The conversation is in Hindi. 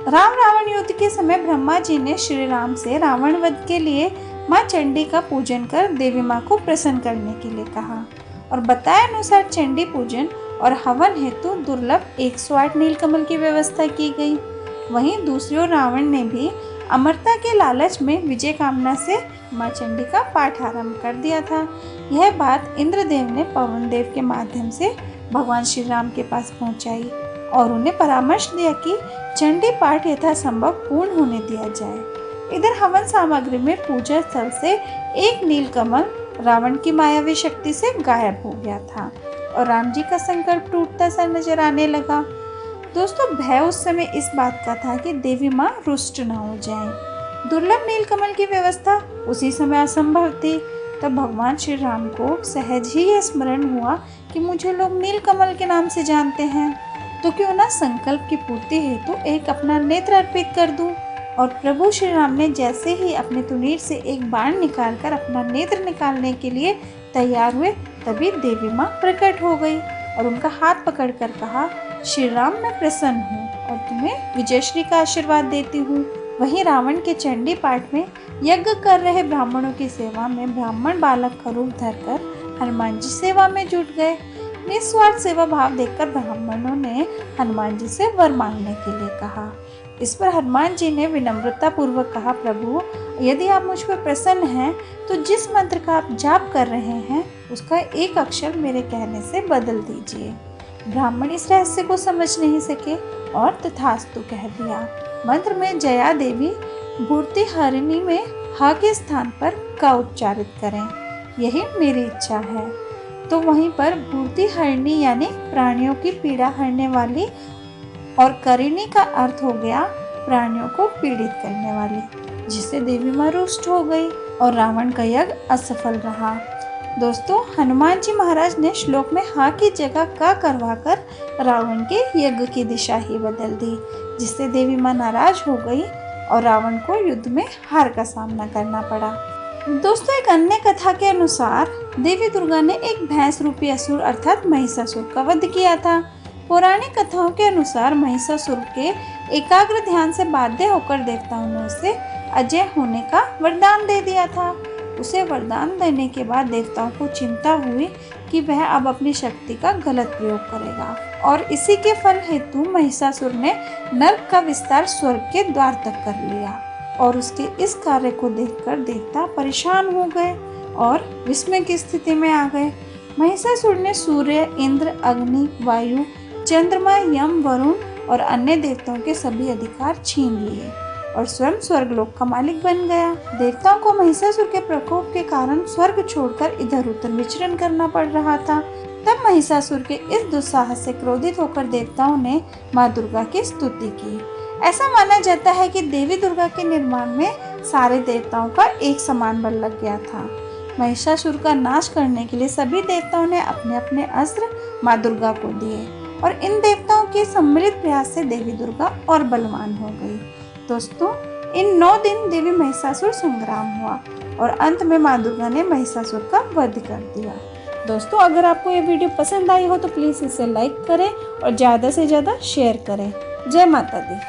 राम रावण युद्ध के समय ब्रह्मा जी ने श्री राम से रावण वध के लिए माँ चंडी का पूजन कर देवी माँ को प्रसन्न करने के लिए कहा और बताए अनुसार चंडी पूजन और हवन हेतु दुर्लभ 108 नीलकमल की व्यवस्था की गई। वहीं दूसरी ओर रावण ने भी अमरता के लालच में विजय कामना से माँ चंडी का पाठ आरंभ कर दिया था। यह बात इंद्रदेव ने पवन देव के माध्यम से भगवान श्री राम के पास पहुंचाई और उन्हें परामर्श दिया कि चंडी पाठ यथासंभव पूर्ण होने दिया जाए। इधर हवन सामग्री में पूजा स्थल से एक नीलकमल रावण की मायावी शक्ति से गायब हो गया था और राम जी का संकल्प टूटता सा नजर आने लगा। दोस्तों, भय उस समय इस बात का था कि देवी माँ रुष्ट न हो जाए। दुर्लभ नीलकमल की व्यवस्था उसी समय असंभव थी। तब भगवान श्री राम को सहज ही यह स्मरण हुआ कि मुझे लोग नीलकमल के नाम से जानते हैं, तो क्यों ना संकल्प की पूर्ति हेतु एक अपना नेत्र अर्पित कर दूं। और प्रभु श्री राम ने जैसे ही अपने तुनीर से एक बाण निकालकर अपना नेत्र निकालने के लिए तैयार हुए, तभी देवी माँ प्रकट हो गई और उनका हाथ पकड़कर कहा, श्री राम, मैं प्रसन्न हूँ और तुम्हें विजयश्री का आशीर्वाद देती हूँ। वहीं रावण के चंडी पाठ में यज्ञ कर रहे ब्राह्मणों की सेवा में ब्राह्मण बालक का रूप धरकर हनुमान जी सेवा में जुट गए। निस्वार्थ सेवा भाव देखकर ब्राह्मणों ने हनुमान जी से वर मांगने के लिए कहा। इस पर हनुमान जी ने विनम्रता पूर्वक कहा, प्रभु, यदि आप मुझ पर प्रसन्न हैं तो जिस मंत्र का आप जाप कर रहे हैं उसका एक अक्षर मेरे कहने से बदल दीजिए। ब्राह्मण इस रहस्य को समझ नहीं सके और तथास्तु कह दिया। मंत्र में जया देवी भूर्तिहरिणी में ह के स्थान पर क उच्चारित करें, यही मेरी इच्छा है। तो वहीं पर भूर्तिहरिणी यानी प्राणियों की पीड़ा हरने वाली और करिणी का अर्थ हो गया प्राणियों को पीड़ित करने वाली, जिससे देवी माँ रुष्ट हो गई और रावण का यज्ञ असफल रहा। दोस्तों, हनुमान जी महाराज ने श्लोक में हा की जगह का करवाकर रावण के यज्ञ की दिशा ही बदल दी, जिससे देवी माँ नाराज हो गई और रावण को युद्ध में हार का सामना करना पड़ा। दोस्तों, एक अन्य कथा के अनुसार देवी दुर्गा ने एक भैंस रूपी असुर अर्थात महिषासुर का वध किया था। पौराणिक कथाओं के अनुसार महिषासुर के एकाग्र ध्यान से बाध्य होकर देवताओं ने उसे अजय होने का वरदान दे दिया था। उसे वरदान देने के बाद देवताओं को चिंता हुई कि वह अब अपनी शक्ति का गलत प्रयोग करेगा और इसी के फल हेतु महिषासुर ने नर्क का विस्तार स्वर्ग के द्वार तक कर लिया और उसके इस कार्य को देखकर देवता परेशान हो गए और विस्मय की स्थिति में आ गए। महिषासुर ने सूर्य, इंद्र, अग्नि, वायु, चंद्रमा, यम, वरुण और अन्य देवताओं के सभी अधिकार छीन लिए और स्वयं स्वर्गलोक का मालिक बन गया। देवताओं को महिषासुर के प्रकोप के कारण स्वर्ग छोड़कर इधर उधर विचरण करना पड़ रहा था। तब महिषासुर के इस दुस्साहस से क्रोधित होकर देवताओं ने माँ दुर्गा की स्तुति की। ऐसा माना जाता है कि देवी दुर्गा के निर्माण में सारे देवताओं का एक समान बल लग गया था। महिषासुर का नाश करने के लिए सभी देवताओं ने अपने अपने अस्त्र माँ दुर्गा को दिए और इन देवताओं के सम्मिलित प्रयास से देवी दुर्गा और बलवान हो गई। दोस्तों, इन 9 दिन देवी महिषासुर संग्राम हुआ और अंत में माँ दुर्गा ने महिषासुर का वध कर दिया। दोस्तों, अगर आपको ये वीडियो पसंद आई हो तो प्लीज़ इसे लाइक करें और ज़्यादा से ज़्यादा शेयर करें। जय माता दी।